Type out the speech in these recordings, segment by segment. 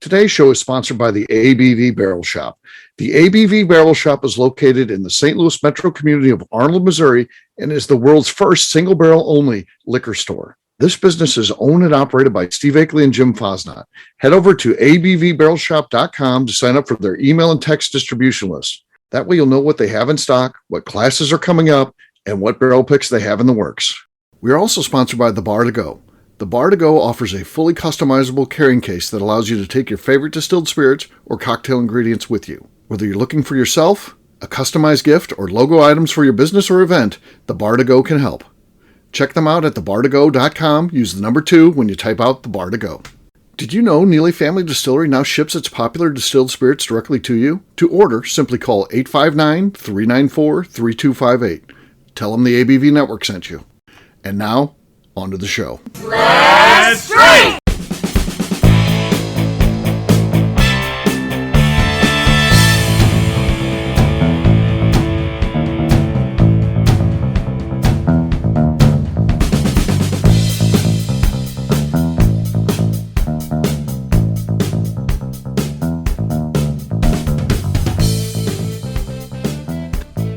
Today's show is sponsored by the ABV Barrel Shop. The ABV Barrel Shop is located in the St. Louis metro community of Arnold, Missouri, and is the world's first single barrel only liquor store. This business is owned and operated by Steve Akeley and Jim Fosnot. Head over to abvbarrelshop.com to sign up for their email and text distribution list. That way you'll know what they have in stock, what classes are coming up, and what barrel picks they have in the works. We are also sponsored by The Bar to Go. The Bar to Go offers a fully customizable carrying case that allows you to take your favorite distilled spirits or cocktail ingredients with you. Whether you're looking for yourself, a customized gift, or logo items for your business or event, The Bar to Go can help. Check them out at thebar2go.com. Use the number 2 when you type out The Bar to Go. Did you know Neely Family Distillery now ships its popular distilled spirits directly to you? To order, simply call 859-394-3258. Tell them the ABV Network sent you. And now, on to the show. Let's drink!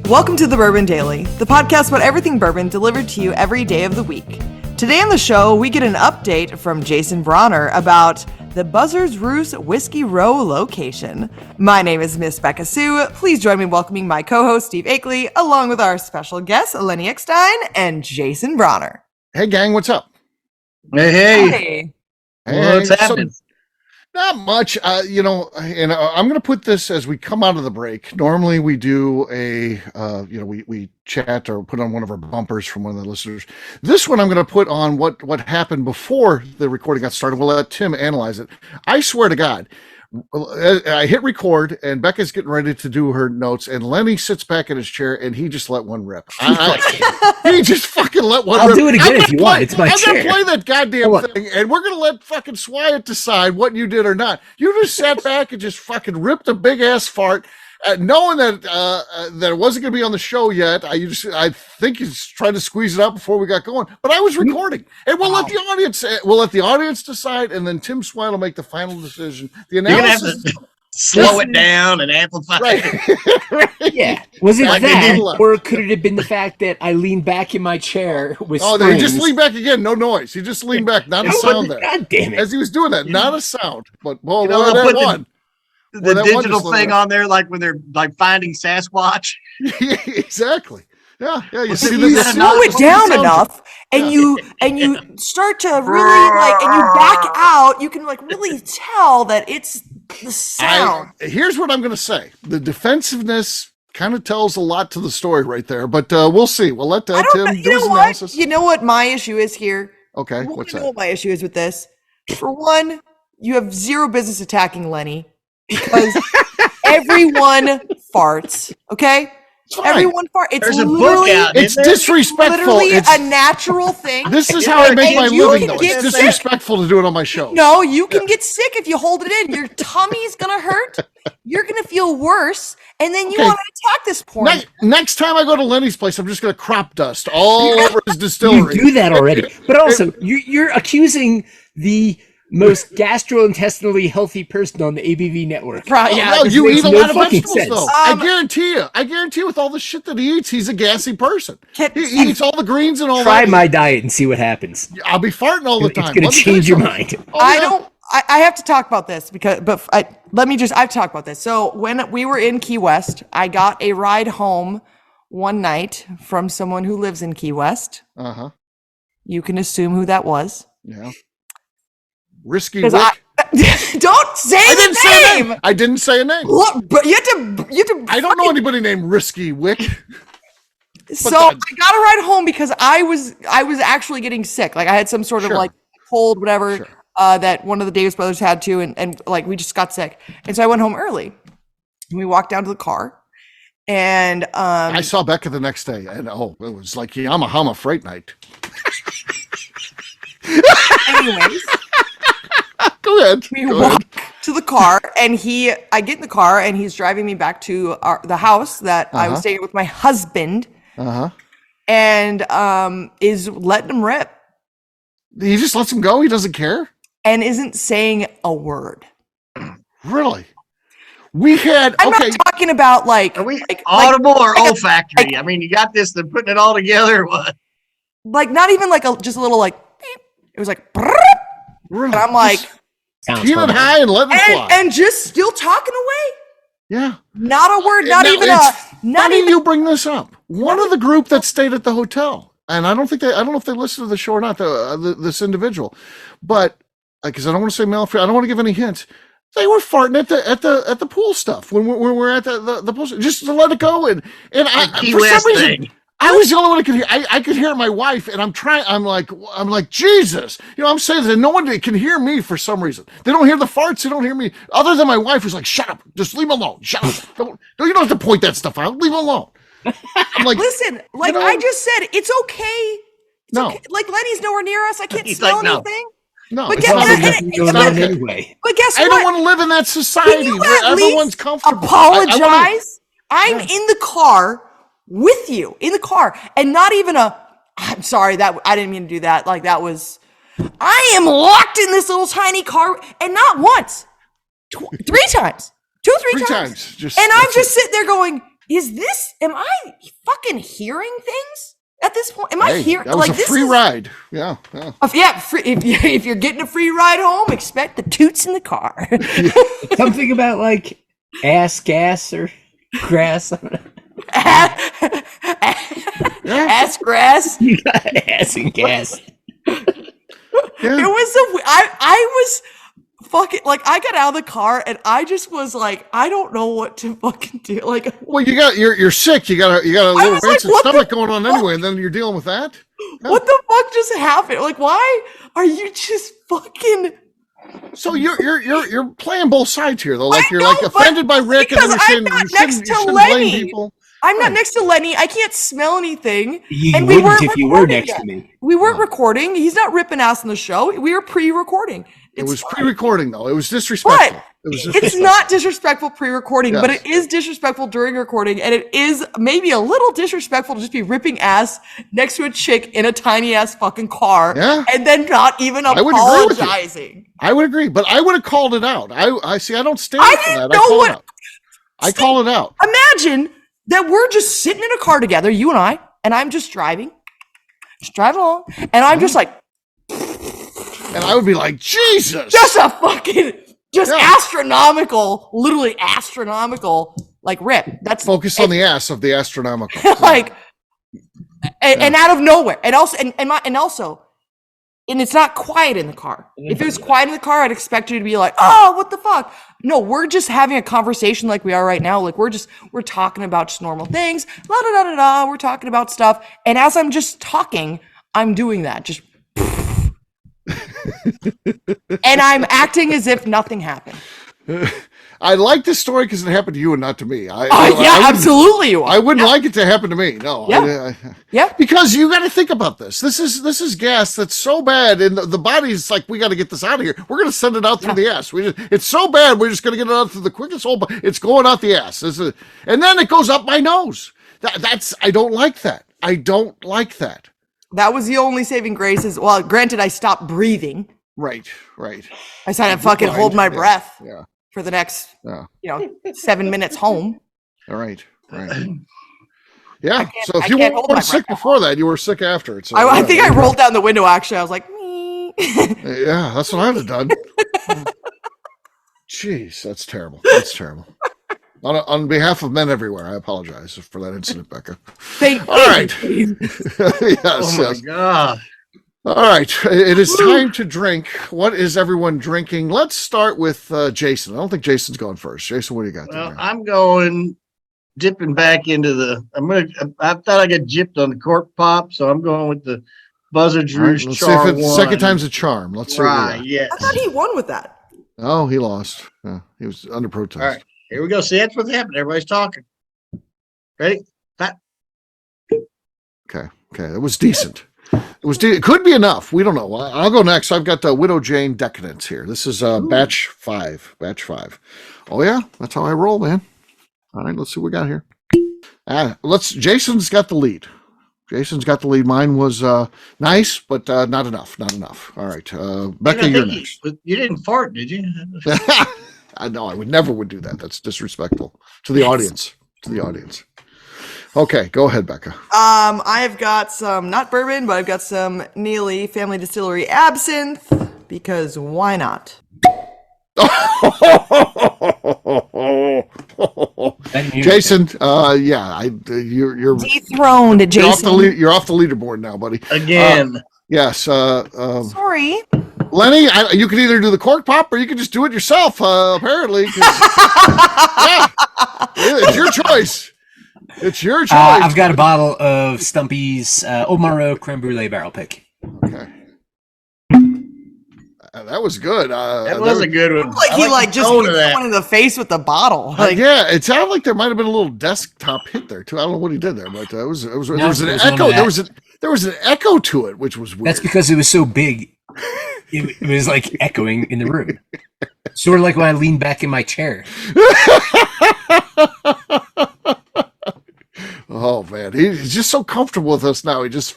Welcome to the Bourbon Daily, the podcast about everything bourbon delivered to you every day of the week. Today on the show, we get an update from Jason Bronner about the Buzzard's Roost Whiskey Row location. My name is Miss Beka Sue. Please join me in welcoming my co-host Steve Akeley, along with our special guests Lenny and Jason Bronner. Hey gang, what's up? Hey. What's happening? Not much, and I'm going to put this as we come out of the break. Normally we do we chat or put on one of our bumpers from one of the listeners. This one I'm going to put on what happened before the recording got started. We'll let Tim analyze it. I swear to God, I hit record and Becca's getting ready to do her notes and Lenny sits back in his chair and he just let one rip. He just fucking let one rip. I'll do it again if you want. It's my chair. I'm going to play that goddamn thing and we're going to let fucking Swyatt decide what you did or not. You just sat back and just fucking ripped a big ass fart. Knowing that it wasn't going to be on the show yet, I think he's trying to squeeze it out before we got going. But I was recording, and we'll let the audience decide, and then Tim Swyatt will make the final decision. The analysis. You're gonna have to slow it down and amplify. Right. Yeah. Was it like that, or could it have been the fact that I leaned back in my chair with? Oh, they just leaned back again. No noise. He just leaned back. Not a sound there. God damn it! As he was doing that, not a sound. But well, that one. The digital thing on there, like when they're like finding Sasquatch. Yeah, exactly. Yeah. You see, you slow it down enough, and you start to really and you back out. You can really tell that it's the sound. Here's what I'm going to say: the defensiveness kind of tells a lot to the story right there. But we'll see. We'll let Tim do his analysis. You know what my issue is here? Okay, what's that? What my issue is with this? For one, you have zero business attacking Lenny. Because everyone farts, okay? Everyone farts. It's literally it's disrespectful. It's a natural thing. This is how I make my living, though. It's disrespectful to do it on my show. No, you can get sick if you hold it in. Your tummy's gonna hurt. You're gonna feel worse, and then you want to attack this porn. Next time I go to Lenny's place, I'm just gonna crop dust all over his distillery. You do that already, but also you're accusing the most gastrointestinally healthy person on the ABV network. Right, yeah. No, you eat a lot of vegetables, though. I guarantee you, with all the shit that he eats, he's a gassy person. He eats all the greens and all that. Try my diet and see what happens. I'll be farting all the time. It's going to change your mind. I have to talk about this I have to talk about this. So when we were in Key West, I got a ride home one night from someone who lives in Key West. Uh-huh. You can assume who that was. Yeah. Risky Wick. Don't say the name. I didn't say a name. Look, but you have to. I don't know anybody named Risky Wick. So I got a ride home because I was actually getting sick. Like I had some sort of cold, whatever, that one of the Davis brothers had too, and we just got sick. And so I went home early. And we walked down to the car, and I saw Becca the next day, and it was like Yamahama Freight Night. Anyways. Go ahead. We walk to the car, and I get in the car, and he's driving me back to the house that I was staying with my husband. And is letting him rip. He just lets him go? He doesn't care? And isn't saying a word. Really? We had I'm not talking about like. Are we like, audible or like olfactory? like- I mean, you got this, they're putting it all together. Or what? Like not even like just a little like. Beep. It was like. Brrr, really? and I'm like. Keep it high and let it fly. And just still talking away. Yeah. Not a word. Not Now, even it's a. Not funny even. you bring this up. One of the group that stayed at the hotel, and I don't know if they listened to the show or not. This individual, but because I don't want to say male, I don't want to give any hints. They were farting at the pool stuff when we're at the pool, just to let it go. And I, Key for West some reason, thing. I was the only one that could hear. I could hear my wife, and I'm like Jesus. I'm saying that no one can hear me for some reason. They don't hear the farts. They don't hear me. Other than my wife, who's like, "Shut up, just leave him alone. Shut up. You don't have to point that stuff out. Leave him alone." I'm like, listen, like I just said, it's okay. No. Okay. Like Lenny's nowhere near us. I can't He's smell like, no. anything. No, But it's guess not what? okay. Nothing going on anyway. But guess I what? don't want to live in that society Can you where at everyone's least comfortable. apologize? I'm in the car with you in the car, and not even I'm sorry that I didn't mean to do that. Like that was. I am locked in this little tiny car, and not once, 3 times, 3 times. Just, And I'm just sitting there going, am I fucking hearing things at this point? Am I hearing, that was like a this free is, ride. Yeah. yeah, if you're getting a free ride home, expect the toots in the car. Something about like ass gas or grass. Ass grass. You got ass and gas. It was I was fucking like I got out of the car and I just was like I don't know what to fucking do. Like, Well, you're sick. You got a little was like, rancid what stomach the going on fuck? anyway, and then you're dealing with that. Yeah. what the fuck just happened? Like, why are you just fucking? So you're playing both sides here, though. Like I you're know, like but offended by Rick, and then because you're I'm saying not you next shouldn't, to you shouldn't Lenny. blame people. I'm not Right. next to Lenny. I can't smell anything. You And we wouldn't weren't if you were recording next yet. to me. We weren't recording. He's not ripping ass on the show. We were pre-recording. It was fine. pre-recording, though. It was disrespectful. But It was it's not disrespectful pre-recording, but Yes. it is disrespectful during recording, and it is maybe a little disrespectful to just be ripping ass next to a chick in a tiny ass fucking car, Yeah. and then not even I would agree with you. apologizing. I would agree, but I would have called it out. I see. I don't stand I for didn't that. know I call what- it out. I call it out. Imagine that we're just sitting in a car together, you and I'm just driving along, and I'm just like, And I would be like, Jesus. just a fucking, just Yeah. astronomical, literally astronomical, like rip. That's Focus on the ass of the astronomical. like, and out of nowhere, and also, and it's not quiet in the car. If it was quiet in the car, I'd expect you to be like, oh, what the fuck? No, we're just having a conversation like we are right now. Like we're talking about just normal things. La da da da da. We're talking about stuff, and as I'm just talking, I'm doing that. Just. And I'm acting as if nothing happened. I like this story because it happened to you and not to me. Yeah, absolutely you are. I wouldn't like it to happen to me. No. Yeah. Yeah. Because you got to think about this. This is gas that's so bad, and the body's like, we got to get this out of here. We're going to send it out through the ass. It's so bad, we're just going to get it out through the quickest hole. It's going out the ass. And then it goes up my nose. I don't like that. I don't like that. That was the only saving grace. Well, granted, I stopped breathing. Right. I started to fucking hold my breath Yeah. for the next, Yeah. 7 minutes home. All right. Yeah. So I if you can't hold weren't my sick breath. before that, you were sick after it. So I think I rolled down the window. Actually, I was like, me. Yeah, that's what I'd have done. Jeez, that's terrible. That's terrible. On behalf of men everywhere, I apologize for that incident, Beka. All right. Yes, Oh my yes. God. All right. It is time to drink. What is everyone drinking? Let's start with Jason. I don't think Jason's going first. Jason, what do you got Well, there? I'm going dipping back into I thought I got gypped on the cork pop, so I'm going with the Buzzard All right, Roost let's see Char if it's one. second time's a charm. Let's see. What we Right, got. yes. I thought he won with that. Oh, he lost. Yeah, he was under protest. All right. Here we go. See, that's what's happening. Everybody's talking. Ready? Okay. It was decent. It could be enough. We don't know. I'll go next. I've got Widow Jane Decadence here. This is batch 5. Oh yeah, that's how I roll, man. All right, let's see what we got here. Jason's got the lead. Mine was nice, but not enough. All right, Beka, you're next. You didn't fart, did you? No, I would never do that. That's disrespectful to the audience. Okay, go ahead, Beka. I've got some, not bourbon, but I've got some Neely Family Distillery absinthe, because why not? Jason, you're Dethroned, Jason. You're off the leaderboard now, buddy. Again. Yes. Sorry. Lenny, you can either do the cork pop or you can just do it yourself. Apparently, yeah, it's your choice. It's your choice. I've got a bottle of Stumpy's Old Monroe Creme Brulee Barrel Pick. Okay. That was good. That was a good one. Like he just hit someone in the face with the bottle. Yeah, it sounded like there might have been a little desktop hit there too. I don't know what he did there, but there was an echo. There was an echo to it, which was weird. That's because it was so big. It was like echoing in the room. Sort of like when I leaned back in my chair. Oh man, he's just so comfortable with us now. He just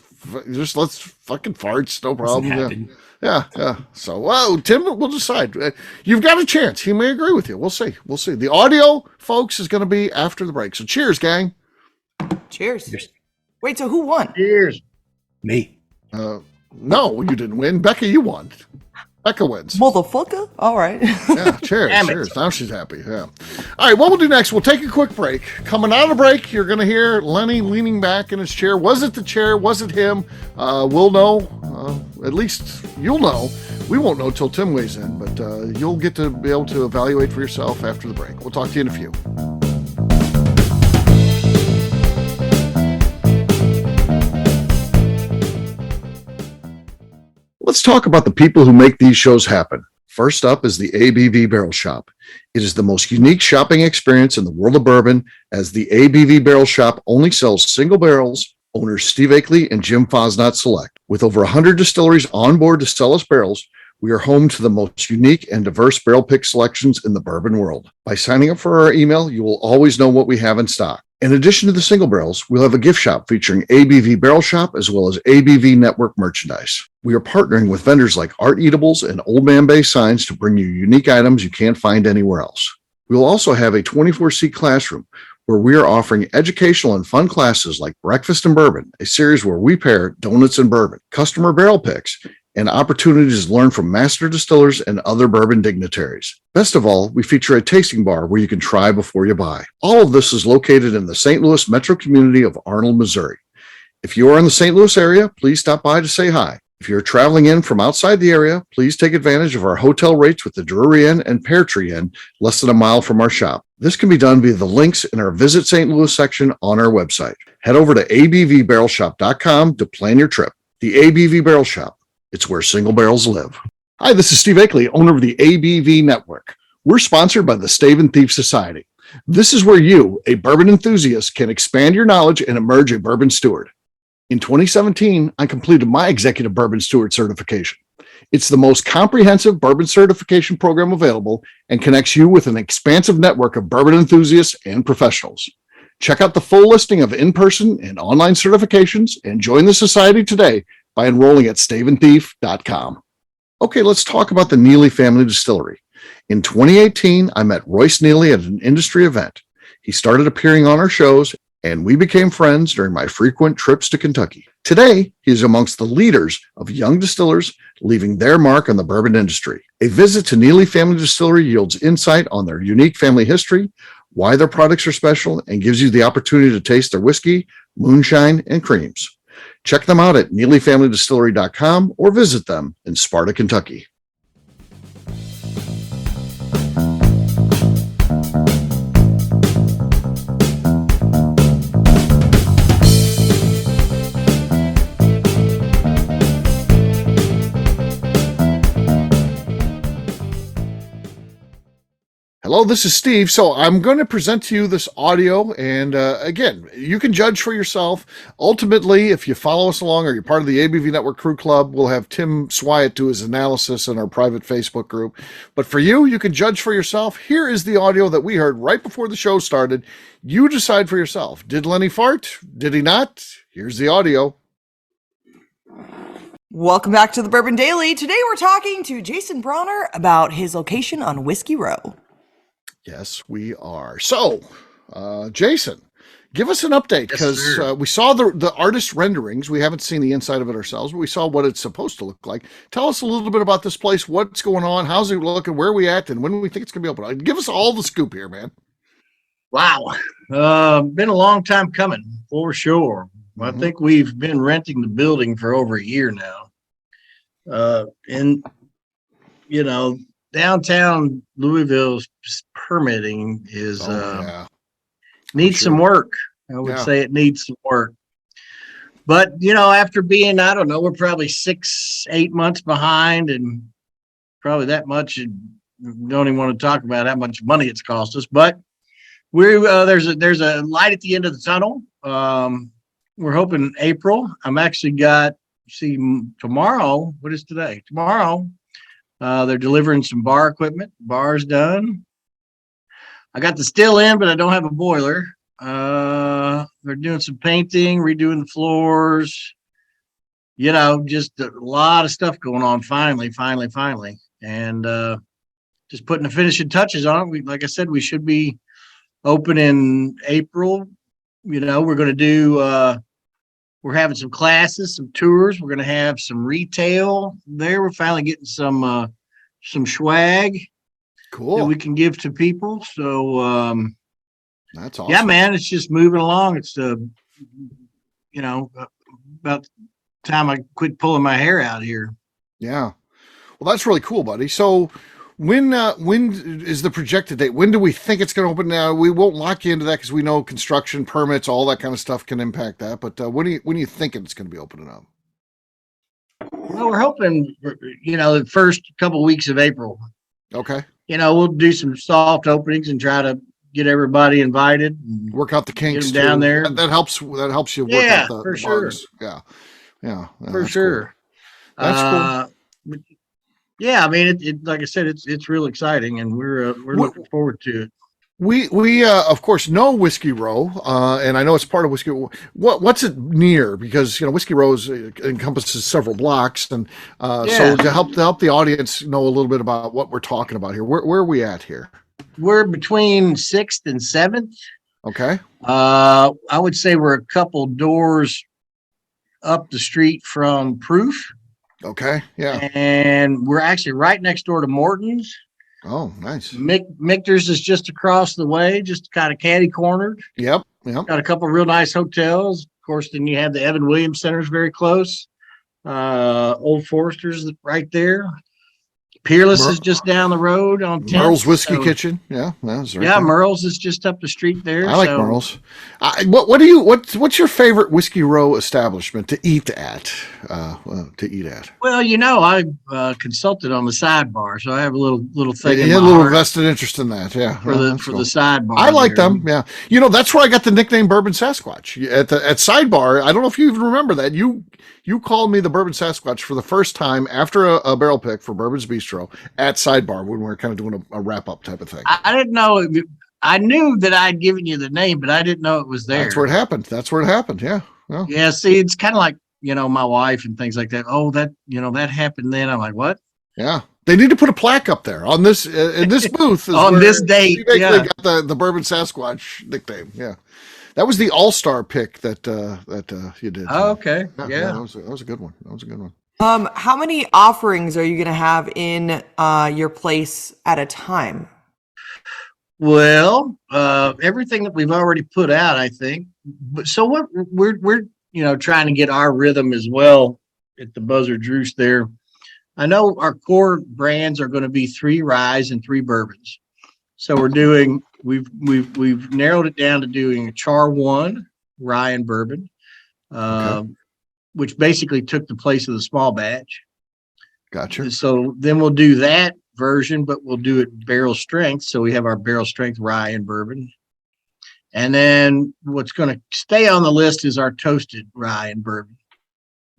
lets fucking farts, no problem. Yeah. So, well, Tim will decide. You've got a chance. He may agree with you. We'll see. The audio, folks, is going to be after the break. So, cheers, gang. Cheers. Wait, so who won? Cheers. Me. No, you didn't win. Beka, you won. Beka wins. Motherfucker. All right. Yeah, cheers. Now she's happy. Yeah. All right, what we'll do next, we'll take a quick break. Coming out of the break, you're going to hear Lenny leaning back in his chair. Was it the chair? Was it him? We'll know. At least you'll know. We won't know till Tim weighs in, but you'll get to be able to evaluate for yourself after the break. We'll talk to you in a few. Let's talk about the people who make these shows happen. First up is the ABV Barrel Shop. It is the most unique shopping experience in the world of bourbon, as the ABV Barrel Shop only sells single barrels. Owners Steve Akeley and Jim Fosnot select. With over 100 distilleries on board to sell us barrels, we are home to the most unique and diverse barrel pick selections in the bourbon world. By signing up for our email, you will always know what we have in stock. In addition to the single barrels, we'll have a gift shop featuring ABV Barrel Shop as well as ABV Network merchandise. We are partnering with vendors like Art Eatables and Old Man Bay Signs to bring you unique items you can't find anywhere else. We will also have a 24-seat classroom where we are offering educational and fun classes like Breakfast and Bourbon, a series where we pair donuts and bourbon, customer barrel picks, and opportunities to learn from master distillers and other bourbon dignitaries. Best of all, we feature a tasting bar where you can try before you buy. All of this is located in the St. Louis metro community of Arnold, Missouri. If you are in the St. Louis area, please stop by to say hi. If you're traveling in from outside the area, please take advantage of our hotel rates with the Drury Inn and Pear Tree Inn, less than a mile from our shop. This can be done via the links in our Visit St. Louis section on our website. Head over to abvbarrelshop.com to plan your trip. The ABV Barrel Shop. It's where single barrels live. Hi, this is Steve Akeley, owner of the ABV Network. We're sponsored by the Stave and Thief Society. This is where you, a bourbon enthusiast, can expand your knowledge and emerge a bourbon steward. In 2017, I completed my Executive Bourbon Steward certification. It's the most comprehensive bourbon certification program available and connects you with an expansive network of bourbon enthusiasts and professionals. Check out the full listing of in-person and online certifications and join the society today by enrolling at staveandthief.com. Okay, let's talk about the Neely Family Distillery. In 2018, I met Royce Neely at an industry event. He started appearing on our shows, and we became friends during my frequent trips to Kentucky. Today, he is amongst the leaders of young distillers leaving their mark on the bourbon industry. A visit to Neely Family Distillery yields insight on their unique family history, why their products are special, and gives you the opportunity to taste their whiskey, moonshine, and creams. Check them out at NeelyFamilyDistillery.com or visit them in Sparta, Kentucky. Hello, this is Steve. So I'm going to present to you this audio. And again, you can judge for yourself. Ultimately, if you follow us along or you're part of the ABV Network Crew Club, we'll have Tim Swyatt do his analysis in our private Facebook group. But for you, you can judge for yourself. Here is the audio that we heard right before the show started. You decide for yourself. Did Lenny fart? Did he not? Here's the audio. Welcome back to the Bourbon Daily. Today we're talking to Jason Bronner about his location on Whiskey Row. Yes, we are. So, Jason, give us an update, Yes, because sir. we saw the artist renderings. We haven't seen the inside of it ourselves, but we saw what it's supposed to look like. Tell us a little bit about this place. What's going on? How's it looking? Where are we at? And when do we think it's going to be open? Give us all the scoop here, man. Wow. Been a long time coming, for sure. I Mhm. think we've been renting the building for over a year now. And, downtown Louisville's permitting is Yeah. needs some sure. work. I would Yeah. say it needs some work. But, after being, I don't know, we're probably 6, 8 months behind, and probably that much, don't even want to talk about how much money it's cost us. But there's a light at the end of the tunnel. We're hoping April. I'm actually tomorrow. What is today? Tomorrow, they're delivering some bar equipment. Bar's done. I got the still in, but I don't have a boiler. They're doing some painting, redoing the floors. Just a lot of stuff going on. Finally, and just putting the finishing touches on it. Like I said, we should be open in April. We're going to do. We're having some classes, some tours. We're going to have some retail there. We're finally getting some swag that Cool. we can give to people. So, That's awesome. yeah, man, it's just moving along. It's about time I quit pulling my hair out here. Yeah. Well, that's really cool, buddy. So when is the projected date? When do we think it's going to open? Now, we won't lock you into that because we know construction permits, all that kind of stuff can impact that. But when are you thinking it's going to be opening up? Well, we're hoping, the first couple weeks of April. Okay. We'll do some soft openings and try to get everybody invited. And Work out the kinks Get 'em down too. there. That helps. That helps you work Yeah, out for the sure. bugs. Yeah. Yeah. for that's sure. Cool. That's But yeah, I mean, it like I said, it's real exciting, and we're looking forward to it. We of course know Whiskey Row, and I know it's part of Whiskey. What's it near? Because Whiskey Row encompasses several blocks, and so Yeah. to help the audience know a little bit about what we're talking about here, where are we at here? We're between 6th and 7th. Okay. I would say we're a couple doors up the street from Proof, Okay. Yeah. and we're actually right next door to Morton's. Oh, nice. Michter's is just across the way, just kind of catty cornered. Yep. Yep. Got a couple real nice hotels. Of course, then you have the Evan Williams Center's very close. Old Forester's right there. Peerless is just down the road on 10th. Merle's Whiskey So- Kitchen. Yeah. That's right. Yeah, there. Merle's is just up the street there. I like so- Merle's. What's your favorite Whiskey Row establishment to eat at? Well, I consulted on the sidebar, so I have a little thing You in had a my little heart vested interest in that, yeah. for That's the cool. sidebar. I like there. them, yeah. That's where I got the nickname Bourbon Sasquatch. At Sidebar. I don't know if you even remember that. You called me the Bourbon Sasquatch for the first time after a barrel pick for Bourbon's Bistro at Sidebar when we were kind of doing a wrap up type of thing. I didn't know. I knew that I'd given you the name, but I didn't know it was there. That's where it happened. Yeah. Well, Yeah, see, it's kind of like, my wife and things like that. Oh, that happened then. I'm like, what? yeah. They need to put a plaque up there on this in this booth is On where this date, you basically yeah. got the Bourbon Sasquatch nickname. Yeah. That was the all-star pick that you did. Oh, okay. Yeah. that was a good one. That was a good one. How many offerings are you going to have in your place at a time? Well, everything that we've already put out, I think. But so what we're trying to get our rhythm as well at the Buzzard Roost there. I know our core brands are going to be 3 ryes and 3 bourbons. So we've narrowed it down to doing a Char 1 rye and bourbon, which basically took the place of the small batch. Gotcha. So then we'll do that version, but we'll do it barrel strength. So we have our barrel strength rye and bourbon. And then what's going to stay on the list is our toasted rye and bourbon.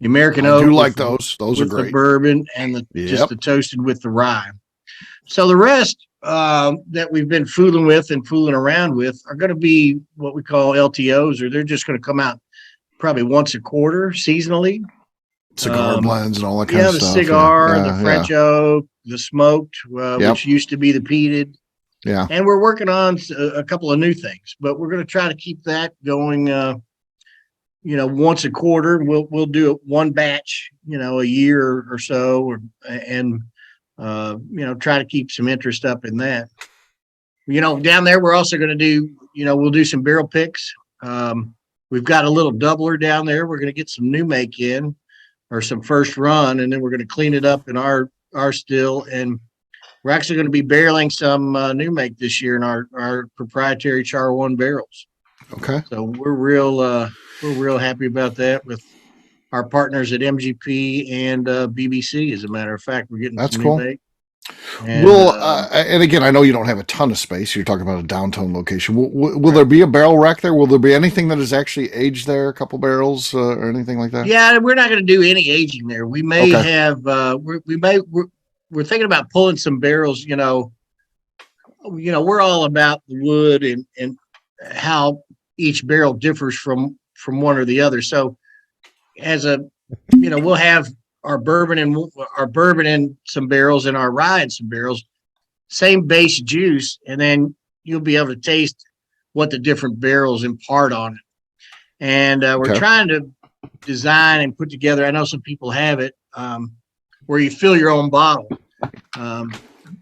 The American I oak. do like those. Those are with great. the bourbon and just the toasted with the rye. So the rest that we've been fooling around with are going to be what we call LTOs, or they're just going to come out probably once a quarter seasonally. Cigar blends and all that kind of The stuff. cigar, Yeah, the French oak, the smoked, Yep. which used to be the peated. Yeah. And we're working on a couple of new things, but we're going to try to keep that going. Once a quarter, we'll do one batch, a year or so, and try to keep some interest up in that. Down there, we're also going to do, we'll do some barrel picks. We've got a little doubler down there. We're going to get some new make in, or some first run, and then we're going to clean it up in our still. And we're actually going to be barreling some new make this year in our proprietary Char 1 barrels. Okay. So we're real happy about that with our partners at MGP and BBC. As a matter of fact, we're getting that's some cool. new make. And, and again, I know you don't have a ton of space. You're talking about a downtown location. Will there be a barrel rack there? Will there be anything that is actually aged there? A couple barrels or anything like that? Yeah, we're not going to do any aging there. We may have. We're thinking about pulling some barrels. We're all about the wood and how each barrel differs from one or the other. So, we'll have our bourbon in some barrels and our rye in some barrels, same base juice, and then you'll be able to taste what the different barrels impart on it. And we're trying to design and put together. I know some people have it where you fill your own bottle,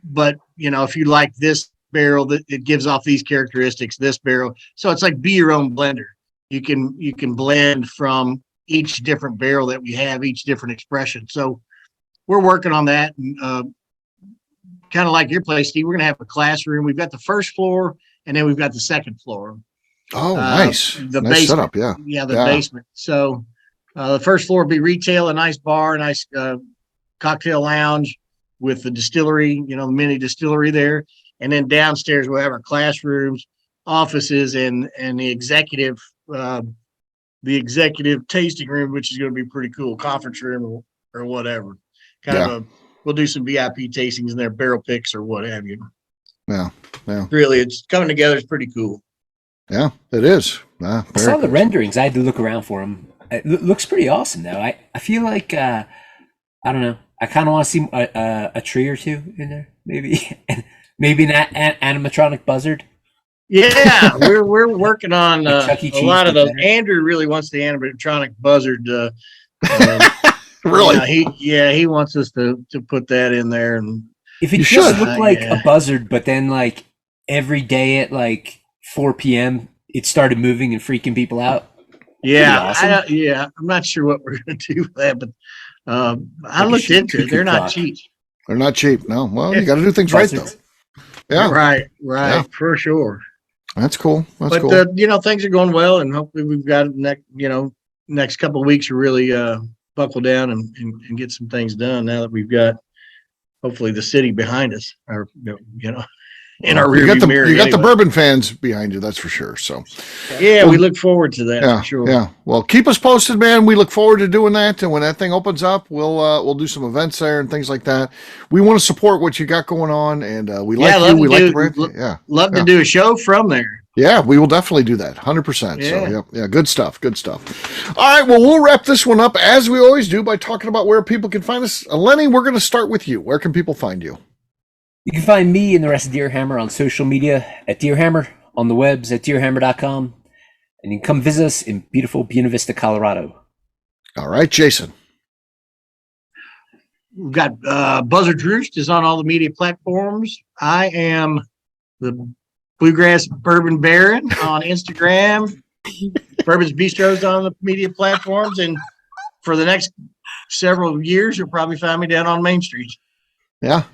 but if you like this barrel, that it gives off these characteristics, this barrel, so it's like be your own blender. You can blend from each different barrel that we have, each different expression. So we're working on that. And kind of like your place, Steve, we're going to have a classroom. We've got the first floor, and then we've got the second floor. Oh, nice. The nice basement. setup, yeah. Yeah, the basement. So the first floor will be retail, a nice bar, a nice cocktail lounge with the distillery, the mini distillery there. And then downstairs, we'll have our classrooms, offices, and the executive tasting room, which is going to be pretty cool, conference room or whatever. We'll do some VIP tastings in there, barrel picks or what have you. Yeah. Really, it's coming together. It's pretty cool. Yeah, it is. I saw the renderings. I had to look around for them. It looks pretty awesome, though. I feel like, I don't know. I kind of want to see a tree or two in there, maybe. Maybe an animatronic buzzard. Yeah, we're working on a lot of those. There. Andrew really wants the animatronic buzzard. Really? He wants us to put that in there. And if it just looked like a buzzard, but then like every day at like 4 p.m. it started moving and freaking people out. Yeah, awesome. I'm not sure what we're going to do with that, but I looked into it. They're not cheap. They're not cheap. No. Well, you got to do things right, though. Yeah. Right. Yeah. For sure. That's cool. But cool. Things are going well, and hopefully we've got next couple of weeks to really buckle down and get some things done now that we've got hopefully the city behind us, or in our rearview mirror. You got the bourbon fans behind you, that's for sure. So we look forward to that. Yeah, for sure. Yeah. Well, keep us posted, man. We look forward to doing that. And when that thing opens up, we'll do some events there and things like that. We want to support what you got going on, and we like you. We like the brand. Love to do a show from there. Yeah, we will definitely do that. 100%. Yeah. So yeah, good stuff. All right, well, we'll wrap this one up as we always do by talking about where people can find us. Lenny, we're going to start with you. Where can people find you? You can find me and the rest of Deerhammer on social media at Deerhammer, on the webs at deerhammer.com, and you can come visit us in beautiful Buena Vista, Colorado. All right, Jason. We've got Buzzard Roost is on all the media platforms. I am the Bluegrass Bourbon Baron on Instagram. Bourbon's Bistro's on the media platforms, and for the next several years, you'll probably find me down on Main Street. Yeah.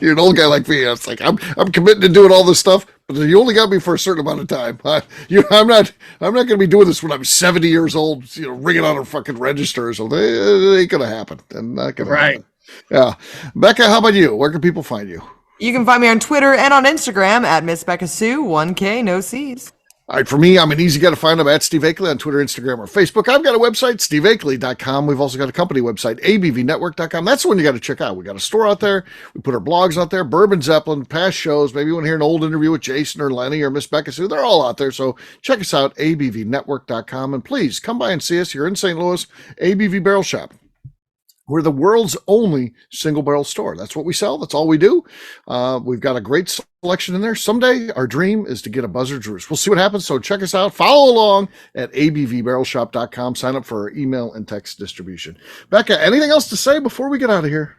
You're an old guy like me. It's like I'm committed to doing all this stuff, but you only got me for a certain amount of time. I'm not going to be doing this when I'm 70 years old. Ringing on a fucking register or something. It ain't going to happen. And not going to happen. Yeah, Beka, how about you? Where can people find you? You can find me on Twitter and on Instagram at Miss Beka Sue, 1K, no C's. All right, for me, I'm an easy guy to find. I'm at Steve Akeley on Twitter, Instagram, or Facebook. I've got a website, steveakeley.com. We've also got a company website, abvnetwork.com. That's the one you got to check out. We got a store out there. We put our blogs out there, Bourbon Zeppelin, past shows. Maybe you want to hear an old interview with Jason or Lenny or Miss Beka Sue. They're all out there. So check us out, abvnetwork.com. And please come by and see us here in St. Louis, ABV Barrel Shop. We're the world's only single barrel store. That's what we sell. That's all we do. We've got a great selection in there. Someday our dream is to get a Buzzard's Roost. We'll see what happens. So check us out. Follow along at abvbarrelshop.com. Sign up for our email and text distribution. Beka, anything else to say before we get out of here?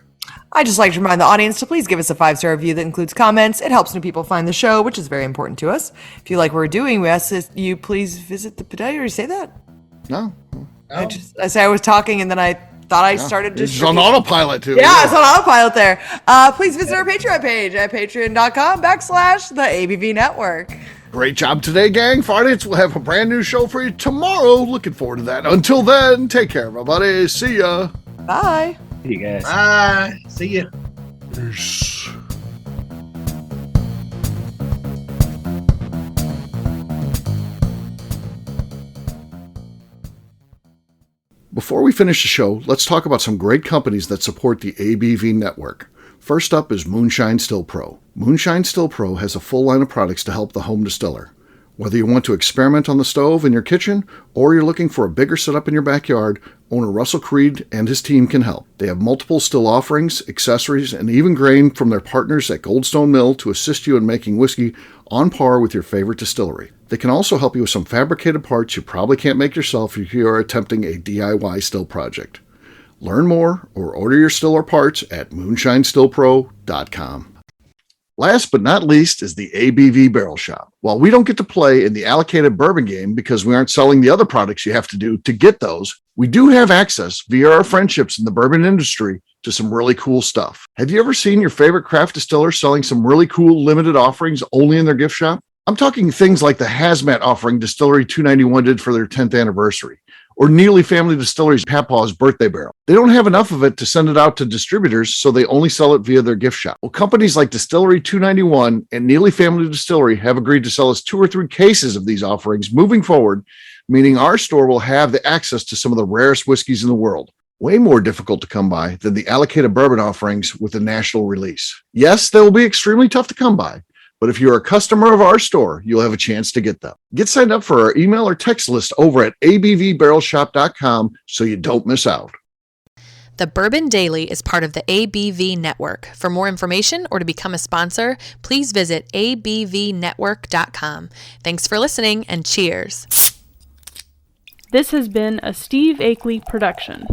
I'd just like to remind the audience to please give us a 5-star review that includes comments. It helps new people find the show, which is very important to us. If you like what we're doing, we ask that you please visit the... Did I already say that? No. I was talking and then I thought I started just... It's on autopilot, too. Yeah, it's on autopilot there. Please visit our Patreon page at patreon.com/the ABV Network. Great job today, gang. Friday, we'll have a brand new show for you tomorrow. Looking forward to that. Until then, take care, everybody. See ya. Bye. See you guys. Bye. See you. Peace. Before we finish the show, let's talk about some great companies that support the ABV network. First up is Moonshine Still Pro. Moonshine Still Pro has a full line of products to help the home distiller. Whether you want to experiment on the stove in your kitchen or you're looking for a bigger setup in your backyard, owner Russell Creed and his team can help. They have multiple still offerings, accessories, and even grain from their partners at Goldstone Mill to assist you in making whiskey on par with your favorite distillery. They can also help you with some fabricated parts you probably can't make yourself if you are attempting a DIY still project. Learn more or order your still or parts at moonshinestillpro.com. Last but not least is the ABV Barrel Shop. While we don't get to play in the allocated bourbon game because we aren't selling the other products you have to do to get those, we do have access via our friendships in the bourbon industry to some really cool stuff. Have you ever seen your favorite craft distiller selling some really cool limited offerings only in their gift shop? I'm talking things like the hazmat offering Distillery 291 did for their 10th anniversary, or Neely Family Distillery's Papaw's birthday barrel. They don't have enough of it to send it out to distributors, so they only sell it via their gift shop. Well, companies like Distillery 291 and Neely Family Distillery have agreed to sell us 2 or 3 cases of these offerings moving forward, meaning our store will have the access to some of the rarest whiskeys in the world. Way more difficult to come by than the allocated bourbon offerings with a national release. Yes, they will be extremely tough to come by, but if you're a customer of our store, you'll have a chance to get them. Get signed up for our email or text list over at abvbarrelshop.com so you don't miss out. The Bourbon Daily is part of the ABV Network. For more information or to become a sponsor, please visit abvnetwork.com. Thanks for listening and cheers. This has been a Steve Akeley production.